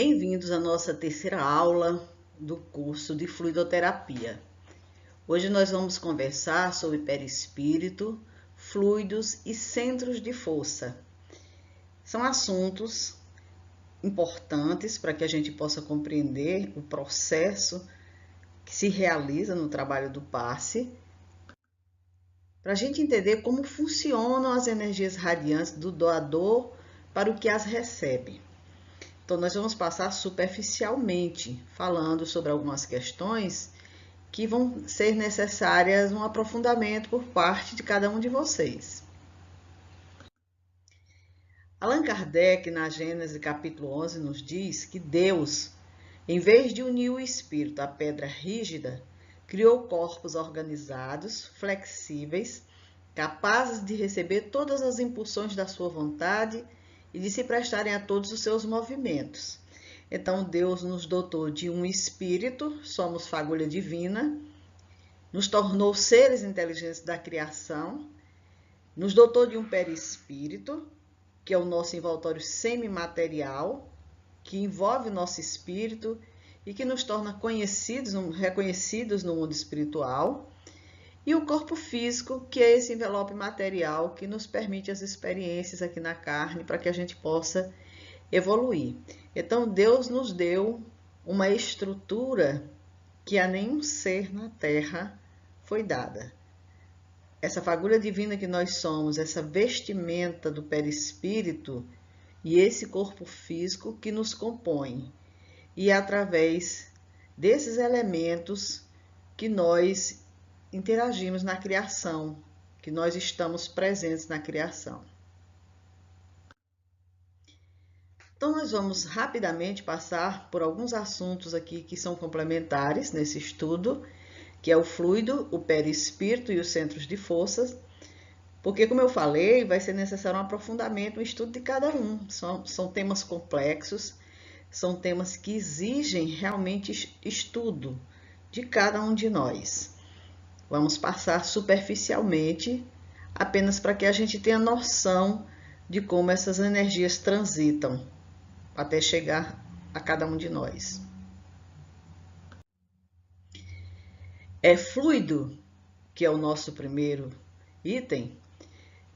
Bem-vindos à nossa terceira aula do curso de fluidoterapia. Hoje nós vamos conversar sobre perispírito, fluidos e centros de força. São assuntos importantes para que a gente possa compreender o processo que se realiza no trabalho do passe, para a gente entender como funcionam as energias radiantes do doador para o que as recebe. Então, nós vamos passar superficialmente, falando sobre algumas questões que vão ser necessárias um aprofundamento por parte de cada um de vocês. Allan Kardec, na Gênesis capítulo 11, nos diz que Deus, em vez de unir o espírito à pedra rígida, criou corpos organizados, flexíveis, capazes de receber todas as impulsões da sua vontade e de se prestarem a todos os seus movimentos. Então, Deus nos dotou de um espírito, somos fagulha divina, nos tornou seres inteligentes da criação, nos dotou de um perispírito, que é o nosso envoltório semimaterial, que envolve o nosso espírito e que nos torna conhecidos, reconhecidos no mundo espiritual, e o corpo físico, que é esse envelope material que nos permite as experiências aqui na carne para que a gente possa evoluir. Então, Deus nos deu uma estrutura que a nenhum ser na Terra foi dada. Essa fagulha divina que nós somos, essa vestimenta do perispírito e esse corpo físico que nos compõe. E é através desses elementos que nós interagimos na criação, que nós estamos presentes na criação. Então, nós vamos rapidamente passar por alguns assuntos aqui que são complementares nesse estudo, que é o fluido, o perispírito e os centros de forças, porque, como eu falei, vai ser necessário um aprofundamento, um estudo de cada um. São temas complexos, são temas que exigem realmente estudo de cada um de nós. Vamos passar superficialmente, apenas para que a gente tenha noção de como essas energias transitam até chegar a cada um de nós. É fluido, que é o nosso primeiro item,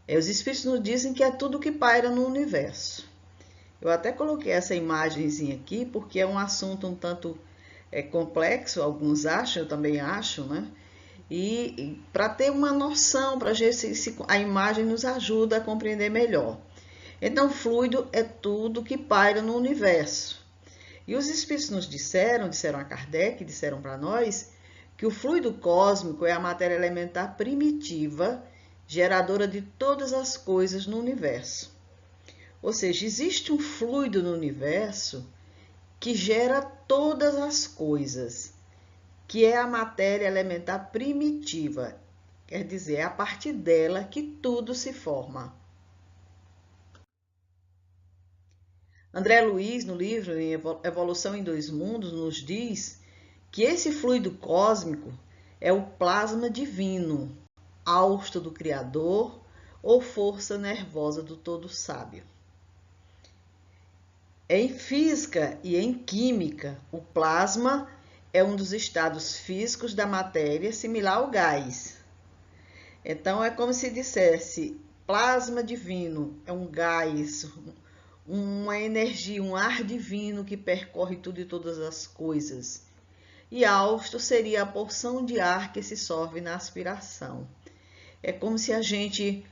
os espíritos nos dizem que é tudo que paira no universo. Eu até coloquei essa imagenzinha aqui, porque é um assunto um tanto complexo, alguns acham, eu também acho, né? E para ter uma noção, para ver se a imagem nos ajuda a compreender melhor. Então, fluido é tudo que paira no universo. E os espíritos nos disseram a Kardec, disseram para nós, que o fluido cósmico é a matéria elementar primitiva, geradora de todas as coisas no universo. Ou seja, existe um fluido no universo que gera todas as coisas, que é a matéria elementar primitiva, quer dizer, é a partir dela que tudo se forma. André Luiz, no livro Evolução em Dois Mundos, nos diz que esse fluido cósmico é o plasma divino, hausto do Criador ou força nervosa do Todo Sábio. Em física e em química, o plasma é um dos estados físicos da matéria, similar ao gás. Então, é como se dissesse, plasma divino é um gás, uma energia, um ar divino que percorre tudo e todas as coisas. E hausto seria a porção de ar que se sorve na aspiração. É como se a gente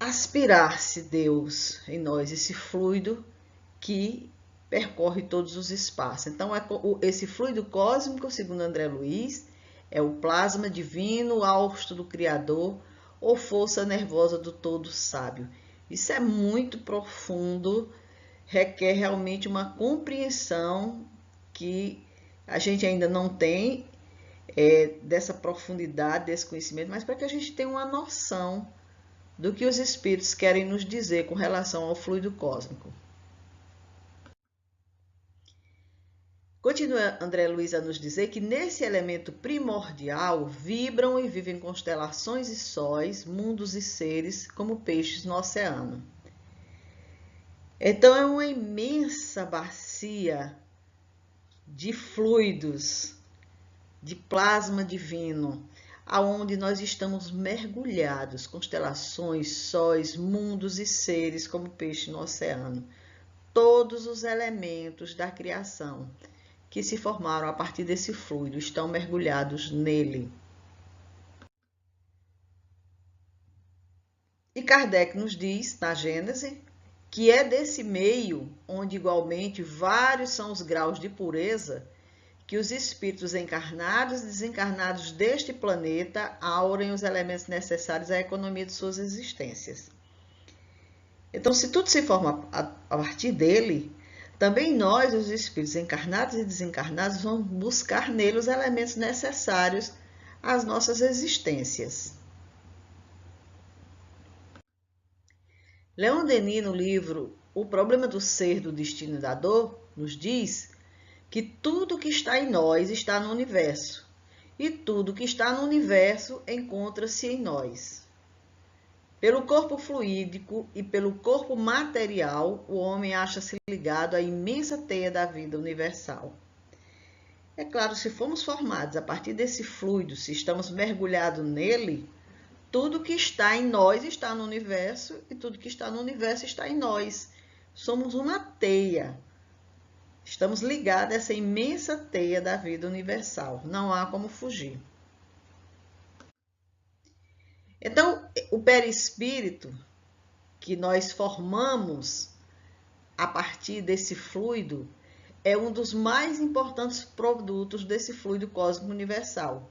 aspirasse Deus em nós, esse fluido que percorre todos os espaços. Então, esse fluido cósmico, segundo André Luiz, é o plasma divino, hausto do Criador, ou força nervosa do Todo Sábio. Isso é muito profundo, requer realmente uma compreensão que a gente ainda não tem dessa profundidade, desse conhecimento, mas para que a gente tenha uma noção do que os espíritos querem nos dizer com relação ao fluido cósmico. Continua André Luiz a nos dizer que nesse elemento primordial vibram e vivem constelações e sóis, mundos e seres como peixes no oceano. Então, é uma imensa bacia de fluidos, de plasma divino, aonde nós estamos mergulhados, constelações, sóis, mundos e seres como peixe no oceano. Todos os elementos da criação que se formaram a partir desse fluido estão mergulhados nele. E Kardec nos diz, na Gênese, que é desse meio, onde igualmente vários são os graus de pureza, que os espíritos encarnados e desencarnados deste planeta aurem os elementos necessários à economia de suas existências. Então, se tudo se forma a partir dele, também nós, os espíritos encarnados e desencarnados, vamos buscar nele os elementos necessários às nossas existências. Leon Denis, no livro O Problema do Ser, do Destino e da Dor, nos diz que tudo que está em nós está no universo, e tudo que está no universo encontra-se em nós. Pelo corpo fluídico e pelo corpo material, o homem acha-se ligado à imensa teia da vida universal. É claro, se fomos formados a partir desse fluido, se estamos mergulhados nele, tudo que está em nós está no universo e tudo que está no universo está em nós. Somos uma teia. Estamos ligados a essa imensa teia da vida universal. Não há como fugir. Então, o perispírito que nós formamos a partir desse fluido é um dos mais importantes produtos desse fluido cósmico universal.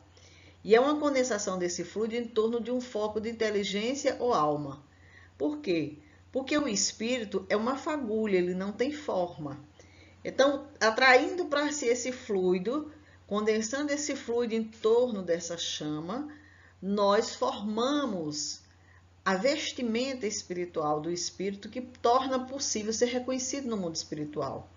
E é uma condensação desse fluido em torno de um foco de inteligência ou alma. Por quê? Porque o espírito é uma fagulha, ele não tem forma. Então, atraindo para si esse fluido, condensando esse fluido em torno dessa chama, nós formamos a vestimenta espiritual do espírito que torna possível ser reconhecido no mundo espiritual.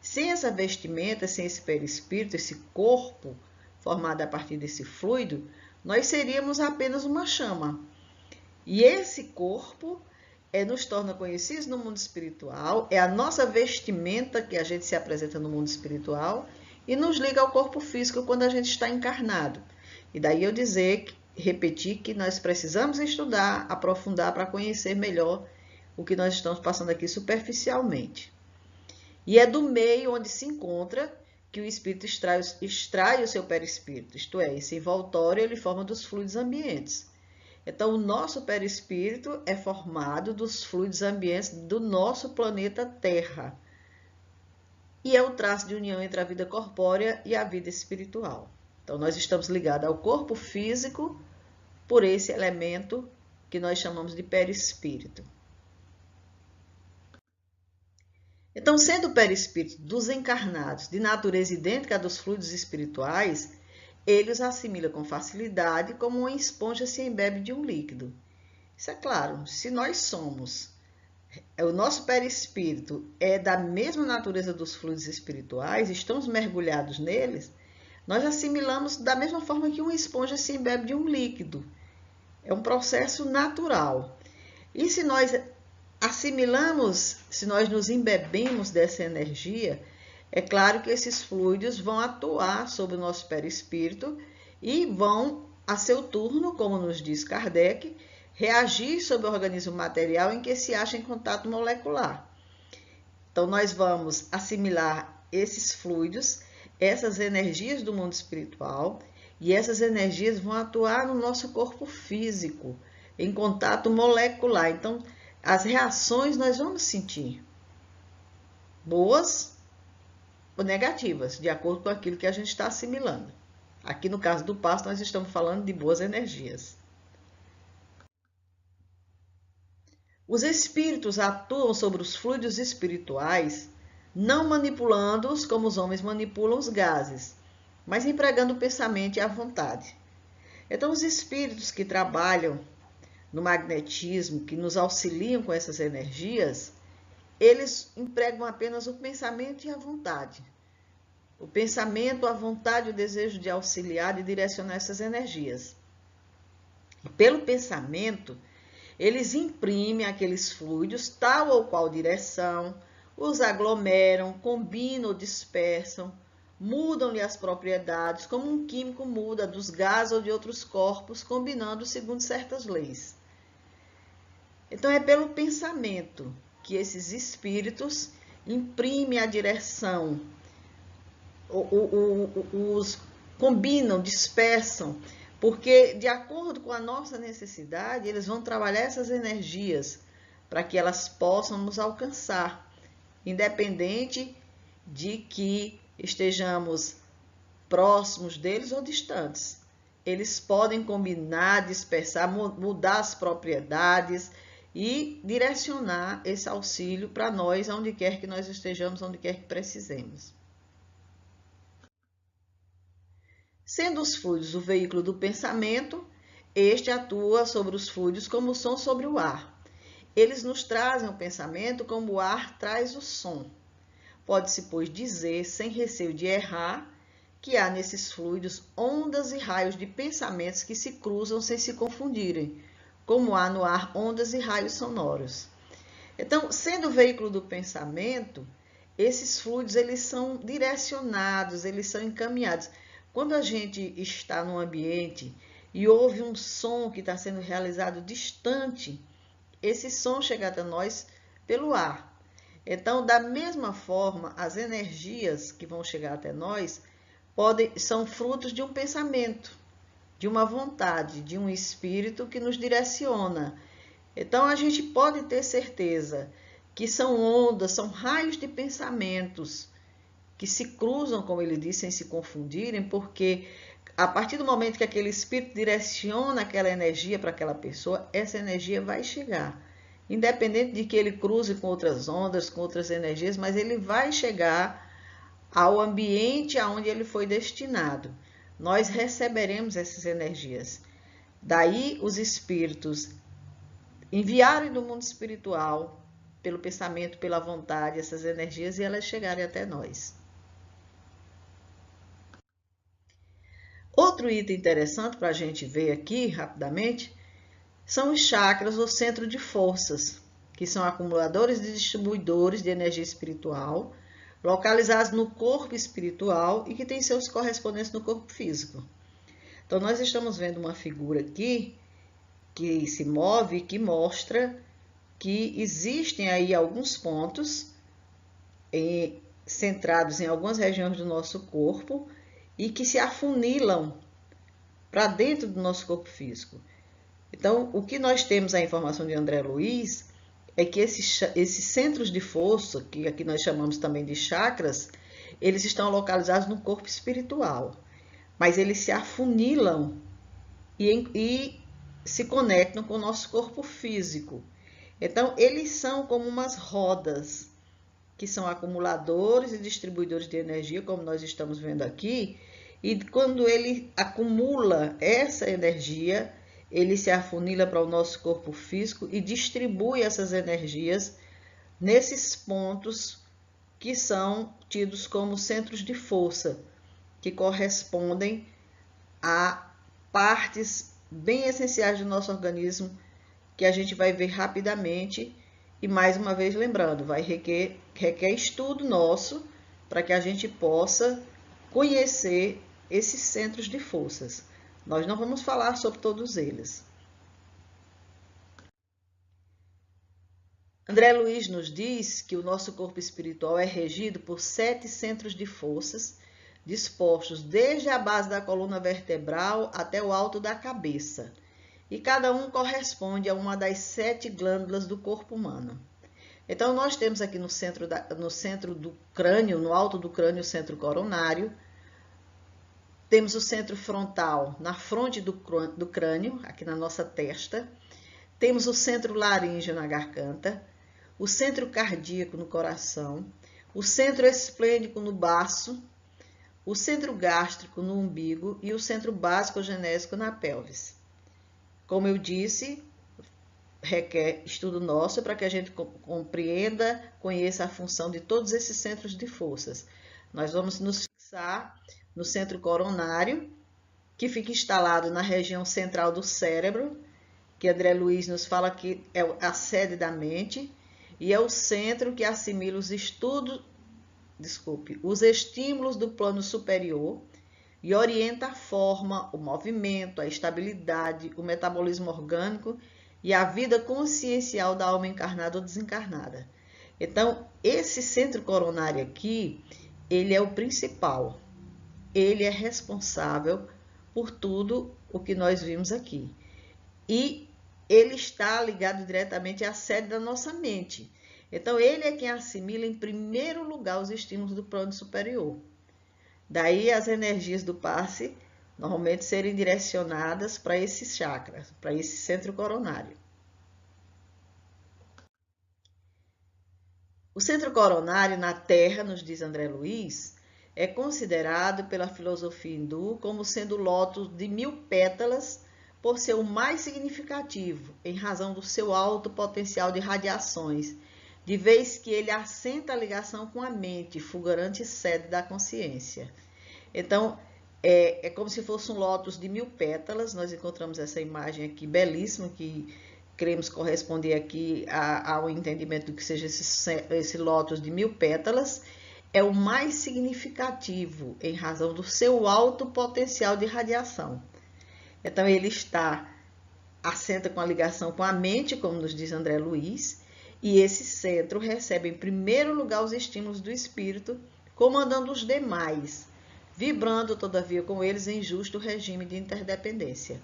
Sem essa vestimenta, sem esse perispírito, esse corpo formado a partir desse fluido, nós seríamos apenas uma chama. E esse corpo nos torna conhecidos no mundo espiritual, é a nossa vestimenta que a gente se apresenta no mundo espiritual e nos liga ao corpo físico quando a gente está encarnado. E daí eu repetir que nós precisamos estudar, aprofundar para conhecer melhor o que nós estamos passando aqui superficialmente. E é do meio onde se encontra que o espírito extrai o seu perispírito, isto é, esse envoltório ele forma dos fluidos ambientes. Então, o nosso perispírito é formado dos fluidos ambientes do nosso planeta Terra. E é o traço de união entre a vida corpórea e a vida espiritual. Então, nós estamos ligados ao corpo físico por esse elemento que nós chamamos de perispírito. Então, sendo o perispírito dos encarnados de natureza idêntica à dos fluidos espirituais, ele os assimila com facilidade como uma esponja se embebe de um líquido. Isso é claro, se nós somos, o nosso perispírito é da mesma natureza dos fluidos espirituais, estamos mergulhados neles, nós assimilamos da mesma forma que uma esponja se embebe de um líquido. É um processo natural. E se nós assimilamos, se nós nos embebemos dessa energia, é claro que esses fluidos vão atuar sobre o nosso perispírito e vão, a seu turno, como nos diz Kardec, reagir sobre o organismo material em que se acha em contato molecular. Então, nós vamos assimilar esses fluidos, essas energias do mundo espiritual, e essas energias vão atuar no nosso corpo físico, em contato molecular. Então, as reações nós vamos sentir, boas ou negativas, de acordo com aquilo que a gente está assimilando. Aqui no caso do passo, nós estamos falando de boas energias. Os espíritos atuam sobre os fluidos espirituais, não manipulando-os como os homens manipulam os gases, mas empregando o pensamento e a vontade. Então, os espíritos que trabalham no magnetismo, que nos auxiliam com essas energias, eles empregam apenas o pensamento e a vontade. O pensamento, a vontade, o desejo de auxiliar e direcionar essas energias. E pelo pensamento, Eles imprimem aqueles fluidos, tal ou qual direção, os aglomeram, combinam ou dispersam, mudam-lhe as propriedades, como um químico muda dos gases ou de outros corpos, combinando segundo certas leis. Então, é pelo pensamento que esses espíritos imprimem a direção, os combinam, dispersam, porque de acordo com a nossa necessidade, eles vão trabalhar essas energias para que elas possam nos alcançar, independente de que estejamos próximos deles ou distantes. Eles podem combinar, dispersar, mudar as propriedades e direcionar esse auxílio para nós, onde quer que nós estejamos, onde quer que precisemos. Sendo os fluidos o veículo do pensamento, este atua sobre os fluidos como o som sobre o ar. Eles nos trazem o pensamento como o ar traz o som. Pode-se, pois, dizer, sem receio de errar, que há nesses fluidos ondas e raios de pensamentos que se cruzam sem se confundirem, como há no ar ondas e raios sonoros. Então, sendo o veículo do pensamento, esses fluidos eles são direcionados, eles são encaminhados. Quando a gente está num ambiente e ouve um som que está sendo realizado distante, esse som chega até nós pelo ar. Então, da mesma forma, as energias que vão chegar até nós são frutos de um pensamento, de uma vontade, de um espírito que nos direciona. Então, a gente pode ter certeza que são ondas, são raios de pensamentos que se cruzam, como ele disse, sem se confundirem, porque a partir do momento que aquele espírito direciona aquela energia para aquela pessoa, essa energia vai chegar. Independente de que ele cruze com outras ondas, com outras energias, mas ele vai chegar ao ambiente aonde ele foi destinado. Nós receberemos essas energias. Daí os espíritos enviarem do mundo espiritual, pelo pensamento, pela vontade, essas energias e elas chegarem até nós. Outro item interessante para a gente ver aqui rapidamente são os chakras, ou centro de forças, que são acumuladores e distribuidores de energia espiritual, localizados no corpo espiritual e que têm seus correspondentes no corpo físico. Então, nós estamos vendo uma figura aqui que se move e que mostra que existem aí alguns pontos centrados em algumas regiões do nosso corpo e que se afunilam para dentro do nosso corpo físico. Então, o que nós temos a informação de André Luiz é que esses centros de força, que aqui nós chamamos também de chakras, eles estão localizados no corpo espiritual, mas eles se afunilam e se conectam com o nosso corpo físico. Então, eles são como umas rodas, que são acumuladores e distribuidores de energia, como nós estamos vendo aqui, e quando ele acumula essa energia, ele se afunila para o nosso corpo físico e distribui essas energias nesses pontos que são tidos como centros de força, que correspondem a partes bem essenciais do nosso organismo, que a gente vai ver rapidamente. E mais uma vez lembrando, requer estudo nosso para que a gente possa conhecer esses centros de forças. Nós não vamos falar sobre todos eles. André Luiz nos diz que o nosso corpo espiritual é regido por 7 centros de forças, dispostos desde a base da coluna vertebral até o alto da cabeça. E cada um corresponde a uma das 7 glândulas do corpo humano. Então, nós temos aqui no centro do crânio, no alto do crânio, o centro coronário. Temos o centro frontal na fronte do crânio, aqui na nossa testa. Temos o centro laríngeo na garganta, o centro cardíaco no coração, o centro esplênico no baço, o centro gástrico no umbigo e o centro básico genésico na pelvis. Como eu disse, requer estudo nosso para que a gente compreenda, conheça a função de todos esses centros de forças. Nós vamos nos fixar no centro coronário, que fica instalado na região central do cérebro, que André Luiz nos fala que é a sede da mente e é o centro que assimila os estímulos do plano superior e orienta a forma, o movimento, a estabilidade, o metabolismo orgânico e a vida consciencial da alma encarnada ou desencarnada. Então, esse centro coronário aqui, ele é o principal. Ele é responsável por tudo o que nós vimos aqui. E ele está ligado diretamente à sede da nossa mente. Então, ele é quem assimila em primeiro lugar os estímulos do plano superior. Daí as energias do passe normalmente serem direcionadas para esses chakras, para esse centro coronário. O centro coronário na Terra, nos diz André Luiz, é considerado pela filosofia hindu como sendo o lótus de 1000 pétalas, por ser o mais significativo, em razão do seu alto potencial de radiações, de vez que ele assenta a ligação com a mente, fulgurante sede da consciência. Então, é como se fosse um lótus de 1000 pétalas. Nós encontramos essa imagem aqui belíssima, que queremos corresponder aqui ao entendimento do que seja esse lótus de 1000 pétalas. É o mais significativo em razão do seu alto potencial de radiação. Então, ele assenta com a ligação com a mente, como nos diz André Luiz, e esse centro recebe em primeiro lugar os estímulos do espírito, comandando os demais, vibrando, todavia, com eles em justo regime de interdependência.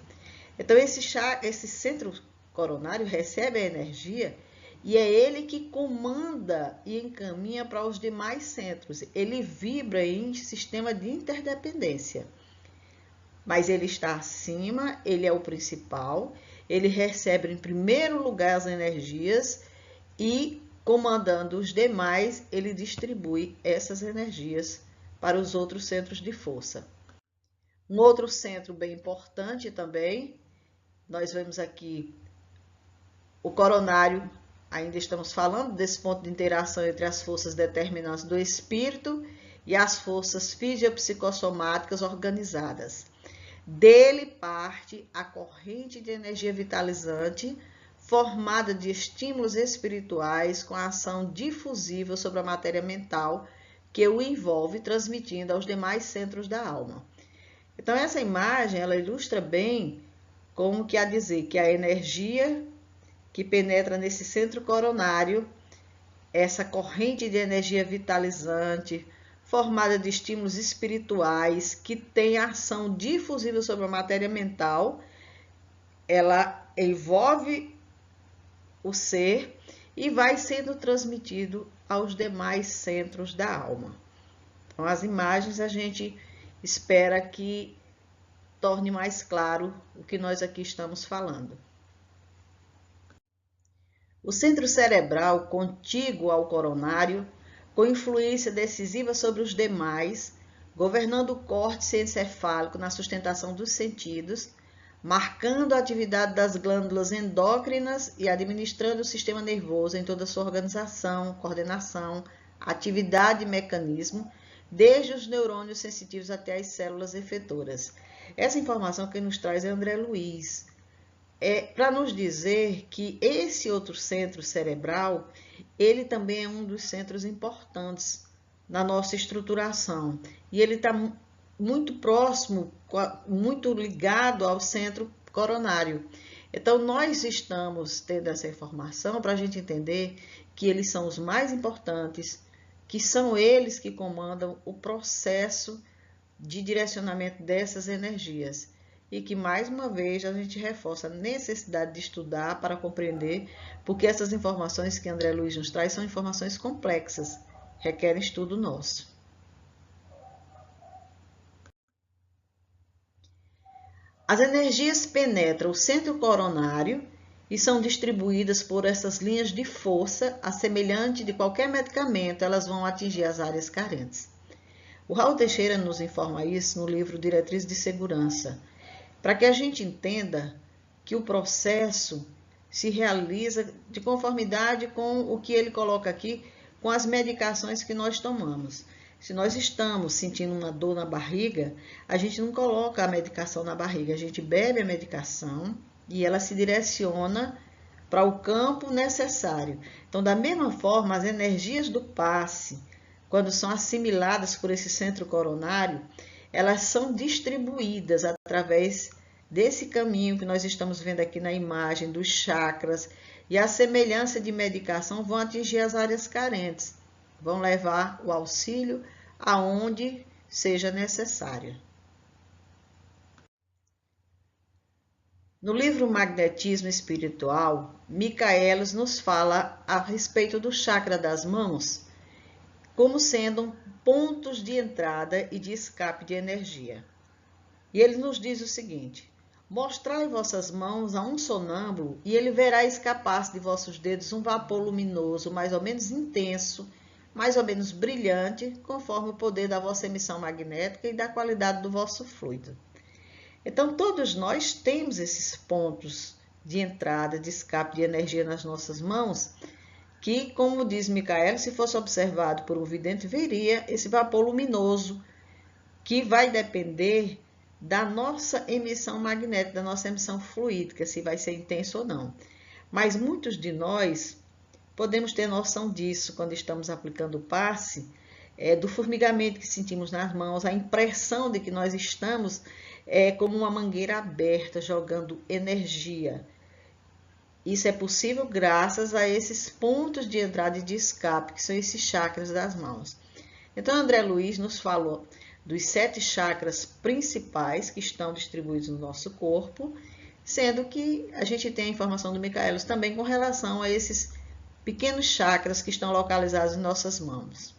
Então, esse centro coronário recebe a energia e é ele que comanda e encaminha para os demais centros. Ele vibra em sistema de interdependência. Mas ele está acima, ele é o principal, ele recebe em primeiro lugar as energias e, comandando os demais, ele distribui essas energias para os outros centros de força. Um outro centro bem importante também, nós vemos aqui o coronário. Ainda estamos falando desse ponto de interação entre as forças determinantes do espírito e as forças fisiopsicossomáticas organizadas. Dele parte a corrente de energia vitalizante, formada de estímulos espirituais com a ação difusiva sobre a matéria mental que o envolve, transmitindo aos demais centros da alma. Então, essa imagem, ela ilustra bem como que a dizer que a energia que penetra nesse centro coronário, essa corrente de energia vitalizante, formada de estímulos espirituais, que tem ação difusiva sobre a matéria mental, ela envolve o ser e vai sendo transmitido aos demais centros da alma. Então, as imagens a gente espera que torne mais claro o que nós aqui estamos falando. O centro cerebral contíguo ao coronário, com influência decisiva sobre os demais, governando o córtex encefálico na sustentação dos sentidos, marcando a atividade das glândulas endócrinas e administrando o sistema nervoso em toda a sua organização, coordenação, atividade e mecanismo, desde os neurônios sensitivos até as células efetoras. Essa informação que nos traz é André Luiz, para nos dizer que esse outro centro cerebral, ele também é um dos centros importantes na nossa estruturação. E ele está muito próximo, muito ligado ao centro coronário. Então, nós estamos tendo essa informação para a gente entender que eles são os mais importantes, que são eles que comandam o processo de direcionamento dessas energias. E que, mais uma vez, a gente reforça a necessidade de estudar para compreender, porque essas informações que André Luiz nos traz são informações complexas, requerem estudo nosso. As energias penetram o centro coronário e são distribuídas por essas linhas de força, a semelhante de qualquer medicamento, elas vão atingir as áreas carentes. O Raul Teixeira nos informa isso no livro Diretrizes de Segurança, para que a gente entenda que o processo se realiza de conformidade com o que ele coloca aqui, com as medicações que nós tomamos. Se nós estamos sentindo uma dor na barriga, a gente não coloca a medicação na barriga, a gente bebe a medicação e ela se direciona para o campo necessário. Então, da mesma forma, as energias do passe, quando são assimiladas por esse centro coronário, elas são distribuídas através desse caminho que nós estamos vendo aqui na imagem, dos chakras, e a semelhança de medicação vão atingir as áreas carentes, vão levar o auxílio aonde seja necessário. No livro Magnetismo Espiritual, Michaelis nos fala a respeito do chakra das mãos como sendo pontos de entrada e de escape de energia. E ele nos diz o seguinte: mostrai vossas mãos a um sonâmbulo e ele verá escapar de vossos dedos um vapor luminoso mais ou menos intenso, mais ou menos brilhante, conforme o poder da vossa emissão magnética e da qualidade do vosso fluido. Então, todos nós temos esses pontos de entrada, de escape de energia nas nossas mãos, que, como diz Michael, se fosse observado por um vidente, veria esse vapor luminoso, que vai depender da nossa emissão magnética, da nossa emissão fluídica, se vai ser intenso ou não. Mas muitos de nós podemos ter noção disso quando estamos aplicando o passe, do formigamento que sentimos nas mãos, a impressão de que nós estamos como uma mangueira aberta, jogando energia. Isso é possível graças a esses pontos de entrada e de escape, que são esses chakras das mãos. Então, André Luiz nos falou dos 7 chakras principais que estão distribuídos no nosso corpo, sendo que a gente tem a informação do Michaelis também com relação a esses pequenos chakras que estão localizados em nossas mãos.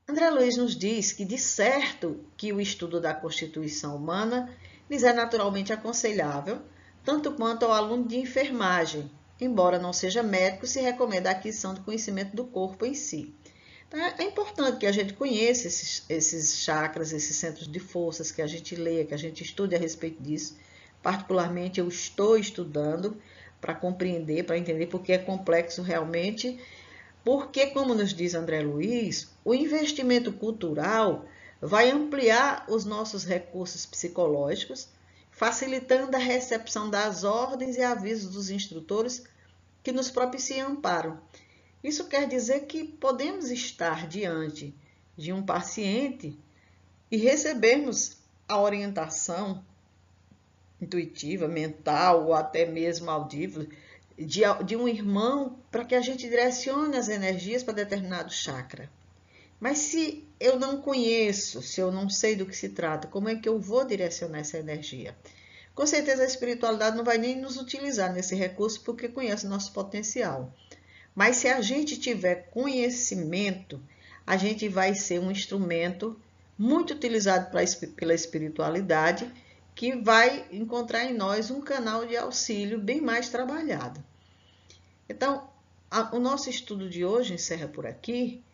André Luiz nos diz que, de certo, que o estudo da constituição humana lhes é naturalmente aconselhável, tanto quanto ao aluno de enfermagem, embora não seja médico, se recomenda a aquisição do conhecimento do corpo em si. Então, é importante que a gente conheça esses chakras, esses centros de forças, que a gente leia, que a gente estude a respeito disso. Particularmente, eu estou estudando para compreender, para entender, porque é complexo realmente. Porque, como nos diz André Luiz, o investimento cultural vai ampliar os nossos recursos psicológicos, facilitando a recepção das ordens e avisos dos instrutores que nos propiciam amparo. Isso quer dizer que podemos estar diante de um paciente e recebermos a orientação intuitiva, mental ou até mesmo audível de um irmão para que a gente direcione as energias para determinado chakra. Mas se eu não conheço, se eu não sei do que se trata, como é que eu vou direcionar essa energia? Com certeza a espiritualidade não vai nem nos utilizar nesse recurso porque conhece o nosso potencial. Mas se a gente tiver conhecimento, a gente vai ser um instrumento muito utilizado pela espiritualidade, que vai encontrar em nós um canal de auxílio bem mais trabalhado. Então, o nosso estudo de hoje encerra por aqui,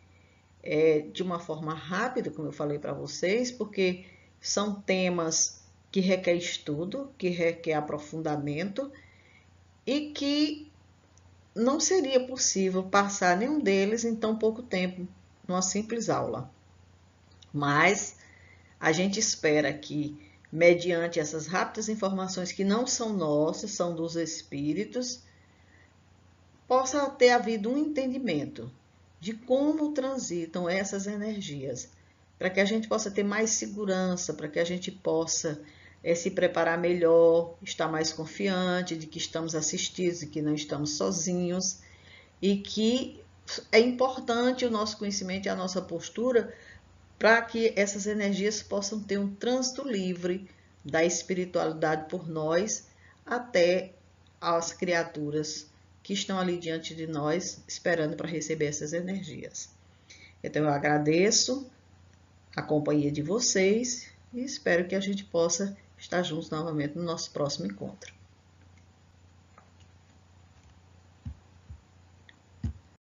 de uma forma rápida, como eu falei para vocês, porque são temas que requer estudo, que requer aprofundamento e que não seria possível passar nenhum deles em tão pouco tempo, numa simples aula. Mas a gente espera que, mediante essas rápidas informações que não são nossas, são dos espíritos, possa ter havido um entendimento de como transitam essas energias, para que a gente possa ter mais segurança, para que a gente possa se preparar melhor, estar mais confiante de que estamos assistidos e que não estamos sozinhos, e que é importante o nosso conhecimento e a nossa postura para que essas energias possam ter um trânsito livre da espiritualidade por nós até as criaturas que estão ali diante de nós, esperando para receber essas energias. Então, eu agradeço a companhia de vocês e espero que a gente possa estar juntos novamente no nosso próximo encontro.